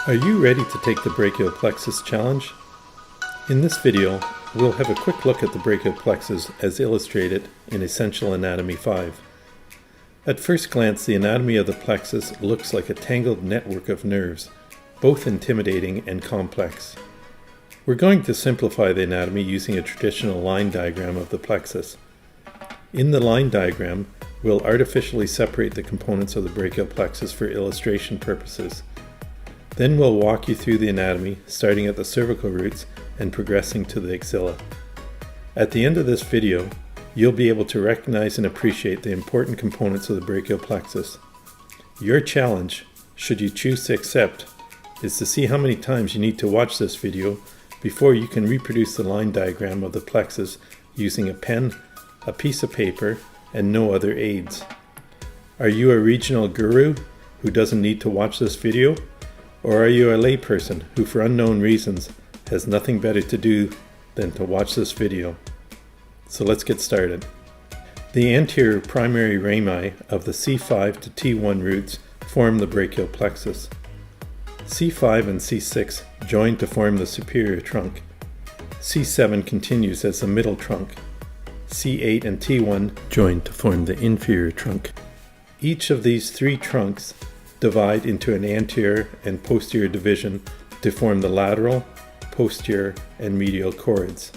Are you ready to take the Brachial Plexus challenge? In this video, we'll have a quick look at the Brachial Plexus as illustrated in Essential Anatomy 5. At first glance, the anatomy of the plexus looks like a tangled network of nerves, both intimidating and complex. We're going to simplify the anatomy using a traditional line diagram of the plexus. In the line diagram, we'll artificially separate the components of the brachial plexus for illustration purposes. Then we'll walk you through the anatomy, starting at the cervical roots and progressing to the axilla. At the end of this video, you'll be able to recognize and appreciate the important components of the brachial plexus. Your challenge, should you choose to accept, is to see how many times you need to watch this video before you can reproduce the line diagram of the plexus using a pen, a piece of paper, and no other aids. Are you a regional guru who doesn't need to watch this video? Or are you a layperson who, for unknown reasons, has nothing better to do than to watch this video? So let's get started. The anterior primary rami of the C5 to T1 roots form the brachial plexus. C5 and C6 join to form the superior trunk. C7 continues as the middle trunk. C8 and T1 join to form the inferior trunk. Each of these three trunks divide into an anterior and posterior division to form the lateral, posterior, and medial cords.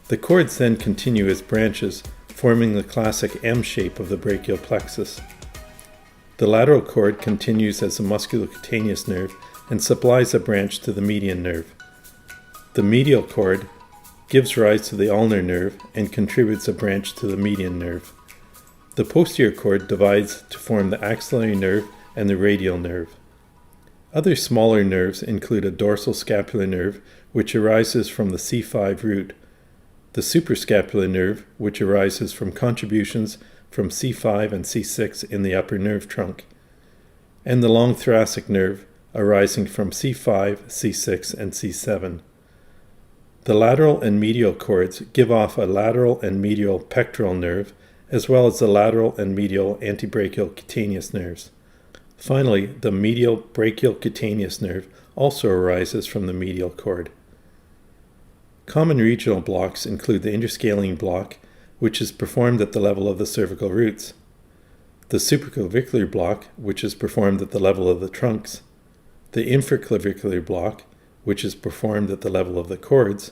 The cords then continue as branches, forming the classic M shape of the brachial plexus. The lateral cord continues as a musculocutaneous nerve and supplies a branch to the median nerve. The medial cord gives rise to the ulnar nerve and contributes a branch to the median nerve. The posterior cord divides to form the axillary nerve and the radial nerve. Other smaller nerves include a dorsal scapular nerve, which arises from the C5 root, the suprascapular nerve, which arises from contributions from C5 and C6 in the upper nerve trunk, and the long thoracic nerve arising from C5, C6, and C7. The lateral and medial cords give off a lateral and medial pectoral nerve, as well as the lateral and medial antebrachial cutaneous nerves. Finally, the medial brachial cutaneous nerve also arises from the medial cord. Common regional blocks include the interscalene block, which is performed at the level of the cervical roots, the supraclavicular block, which is performed at the level of the trunks, the infraclavicular block, which is performed at the level of the cords,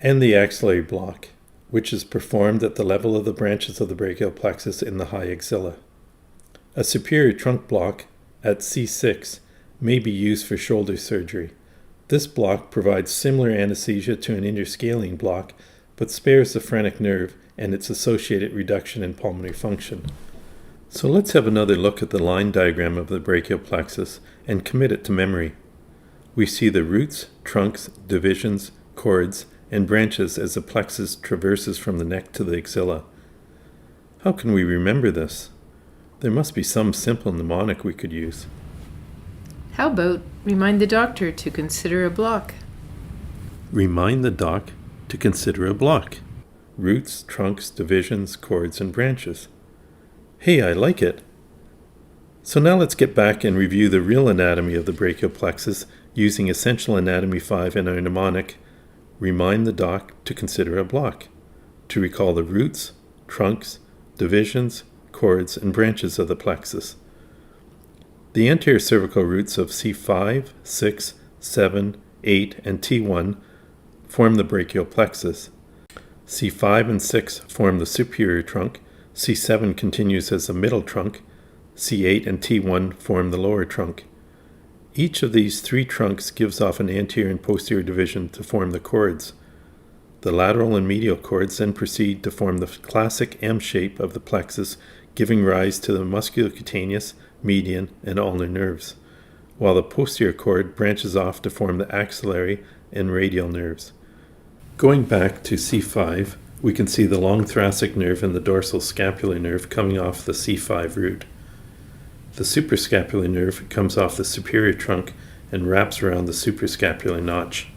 and the axillary block, which is performed at the level of the branches of the brachial plexus in the high axilla. A superior trunk block at C6 may be used for shoulder surgery. This block provides similar anesthesia to an interscalene block, but spares the phrenic nerve and its associated reduction in pulmonary function. So let's have another look at the line diagram of the brachial plexus and commit it to memory. We see the roots, trunks, divisions, cords, and branches as the plexus traverses from the neck to the axilla. How can we remember this? There must be some simple mnemonic we could use. How about remind the doctor to consider a block? Remind the doc to consider a block. Roots, trunks, divisions, cords, and branches. Hey, I like it! So now let's get back and review the real anatomy of the brachial plexus using Essential Anatomy 5 and our mnemonic, remind the doc to consider a block, to recall the roots, trunks, divisions, cords, and branches of the plexus. The anterior cervical roots of C5, 6, 7, 8, and T1 form the brachial plexus. C5 and 6 form the superior trunk, C7 continues as the middle trunk, C8 and T1 form the lower trunk. Each of these three trunks gives off an anterior and posterior division to form the cords. The lateral and medial cords then proceed to form the classic M shape of the plexus, giving rise to the musculocutaneous, median, and ulnar nerves, while the posterior cord branches off to form the axillary and radial nerves. Going back to C5, we can see the long thoracic nerve and the dorsal scapular nerve coming off the C5 root. The suprascapular nerve comes off the superior trunk and wraps around the suprascapular notch.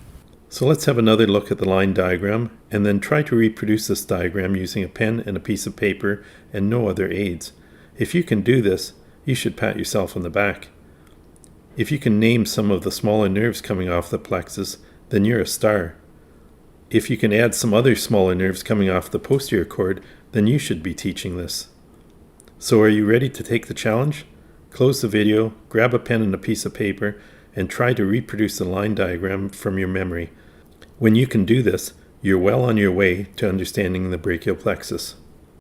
So let's have another look at the line diagram and then try to reproduce this diagram using a pen and a piece of paper and no other aids. If you can do this, you should pat yourself on the back. If you can name some of the smaller nerves coming off the plexus, then you're a star. If you can add some other smaller nerves coming off the posterior cord, then you should be teaching this. So are you ready to take the challenge? Close the video, grab a pen and a piece of paper, and try to reproduce the line diagram from your memory. When you can do this, you're well on your way to understanding the brachial plexus.